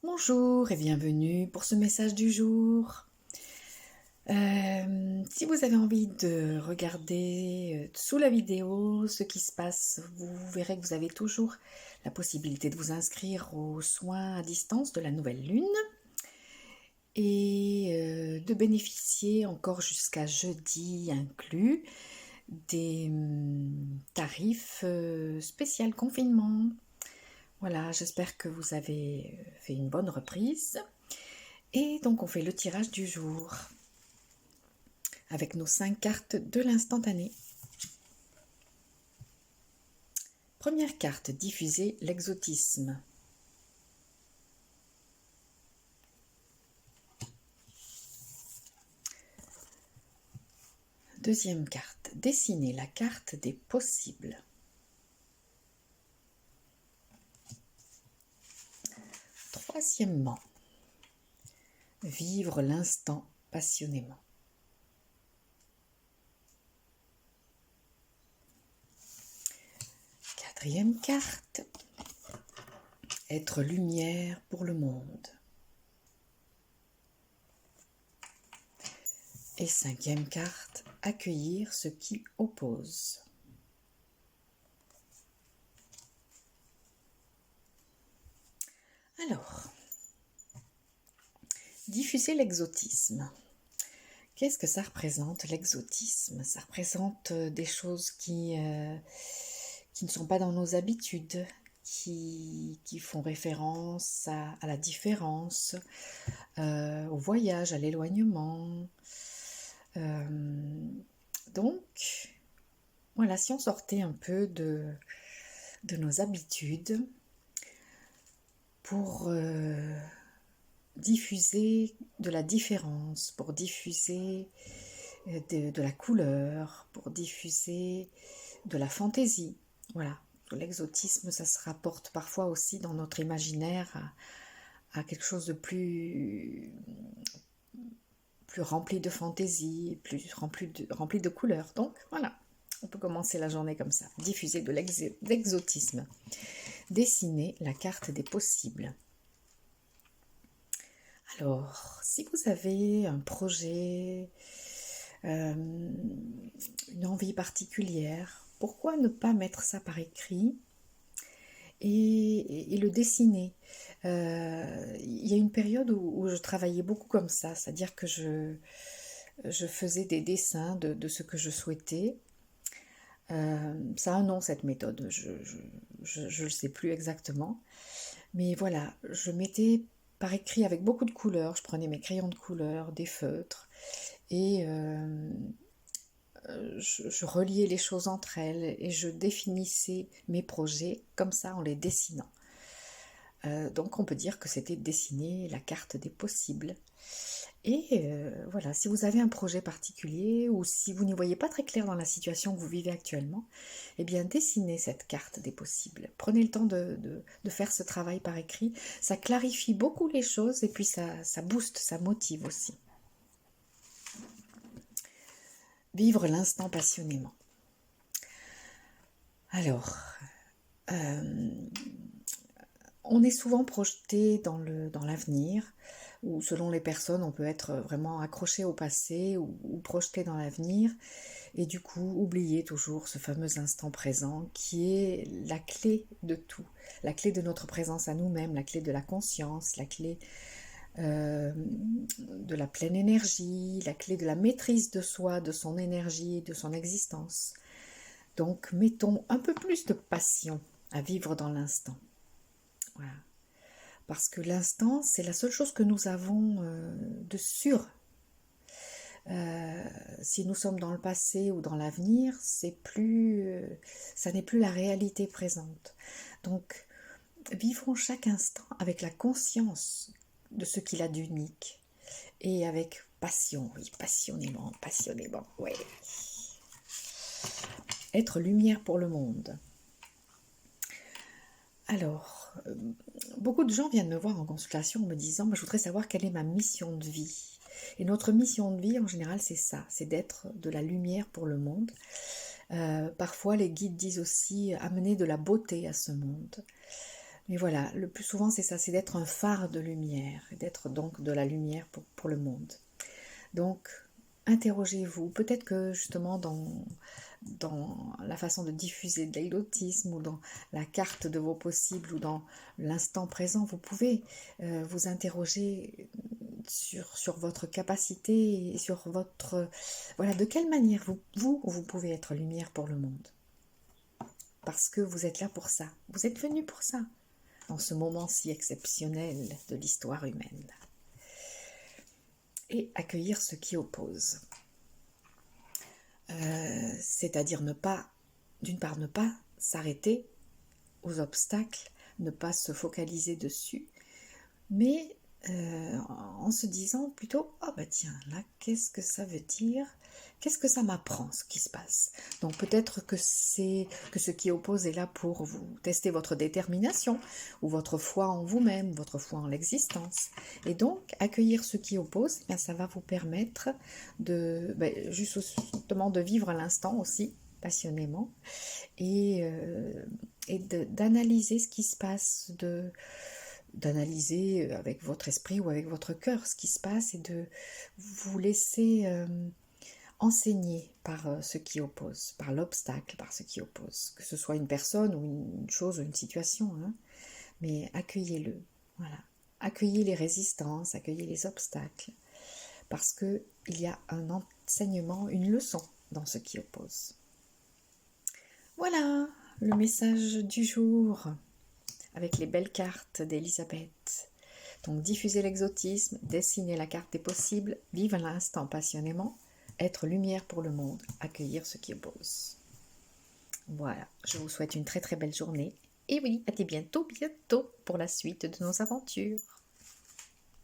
Bonjour et bienvenue pour ce message du jour. Si vous avez envie de regarder sous la vidéo ce qui se passe, vous verrez que vous avez toujours la possibilité de vous inscrire aux soins à distance de la nouvelle lune et de bénéficier encore jusqu'à jeudi inclus des tarifs spécial confinement. Voilà, j'espère que vous avez fait une bonne reprise. Et donc on fait le tirage du jour avec nos 5 cartes de l'instantané. Première carte, diffuser l'exotisme. Deuxième carte, dessiner la carte des possibles. Troisièmement, vivre l'instant passionnément. Quatrième carte, être lumière pour le monde. Et cinquième carte, accueillir ce qui oppose. Alors, diffuser l'exotisme. Qu'est-ce que ça représente, l'exotisme? Ça représente des choses qui ne sont pas dans nos habitudes, qui font référence à la différence, au voyage, à l'éloignement. Donc, voilà, si on sortait un peu de nos habitudes pour diffuser de la différence, pour diffuser de la couleur, pour diffuser de la fantaisie. Voilà, l'exotisme, ça se rapporte parfois aussi dans notre imaginaire à quelque chose de plus rempli de fantaisie, plus rempli de couleurs. Donc voilà, on peut commencer la journée comme ça. Diffuser de l'exotisme. Dessiner la carte des possibles. Alors, si vous avez un projet, une envie particulière, pourquoi ne pas mettre ça par écrit et le dessiner? Il y a une période où je travaillais beaucoup comme ça, c'est-à-dire que je faisais des dessins de ce que je souhaitais. Ça a un nom, cette méthode, je ne sais plus exactement. Mais voilà, je mettais par écrit avec beaucoup de couleurs, je prenais mes crayons de couleur, des feutres, et je reliais les choses entre elles et je définissais mes projets comme ça en les dessinant. Donc on peut dire que c'était dessiner la carte des possibles. Et voilà, si vous avez un projet particulier ou si vous n'y voyez pas très clair dans la situation que vous vivez actuellement, eh bien dessinez cette carte des possibles. Prenez le temps de faire ce travail par écrit. Ça clarifie beaucoup les choses et puis ça booste, ça motive aussi. Vivre l'instant passionnément. Alors, on est souvent projeté dans l'avenir, ou selon les personnes, on peut être vraiment accroché au passé ou projeté dans l'avenir, et du coup oublier toujours ce fameux instant présent qui est la clé de tout, la clé de notre présence à nous-mêmes, la clé de la conscience, la clé de la pleine énergie, la clé de la maîtrise de soi, de son énergie, de son existence. Donc mettons un peu plus de passion à vivre dans l'instant. Voilà. Parce que l'instant, c'est la seule chose que nous avons de sûr. Si nous sommes dans le passé ou dans l'avenir, ça n'est plus la réalité présente. Donc, vivons chaque instant avec la conscience de ce qu'il a d'unique et avec passion, oui, passionnément, ouais. Être lumière pour le monde. Alors, beaucoup de gens viennent me voir en consultation en me disant je voudrais savoir quelle est ma mission de vie. Et notre mission de vie, en général, c'est ça, c'est d'être de la lumière pour le monde. Parfois, les guides disent aussi amener de la beauté à ce monde. Mais voilà, le plus souvent c'est ça, c'est d'être un phare de lumière, d'être donc de la lumière pour le monde. Donc, interrogez-vous. Peut-être que justement dans la façon de diffuser de l'égotisme ou dans la carte de vos possibles ou dans l'instant présent, vous pouvez vous interroger sur votre capacité et sur votre... Voilà, de quelle manière vous pouvez être lumière pour le monde. Parce que vous êtes là pour ça. Vous êtes venu pour ça, dans ce moment si exceptionnel de l'histoire humaine. Et accueillir ce qui oppose. C'est-à-dire ne pas, d'une part, ne pas s'arrêter aux obstacles, ne pas se focaliser dessus, mais en se disant plutôt, oh bah tiens, là, qu'est-ce que ça veut dire? Qu'est-ce que ça m'apprend, ce qui se passe? Donc peut-être que ce qui oppose est là pour vous tester votre détermination, ou votre foi en vous-même, votre foi en l'existence. Et donc, accueillir ce qui oppose, bien, ça va vous permettre de, justement, de vivre l'instant aussi, passionnément, et d'analyser ce qui se passe, d'analyser avec votre esprit ou avec votre cœur ce qui se passe et de vous laisser enseigner par ce qui oppose, par l'obstacle, par ce qui oppose, que ce soit une personne ou une chose ou une situation, hein, mais accueillez-le, voilà. Accueillez les résistances, accueillez les obstacles, parce qu'il y a un enseignement, une leçon dans ce qui oppose. Voilà le message du jour avec les belles cartes d'Elisabeth. Donc diffuser l'exotisme, dessiner la carte des possibles, vivre l'instant passionnément, être lumière pour le monde, accueillir ce qui oppose. Voilà, je vous souhaite une très très belle journée. Et oui, à bientôt pour la suite de nos aventures.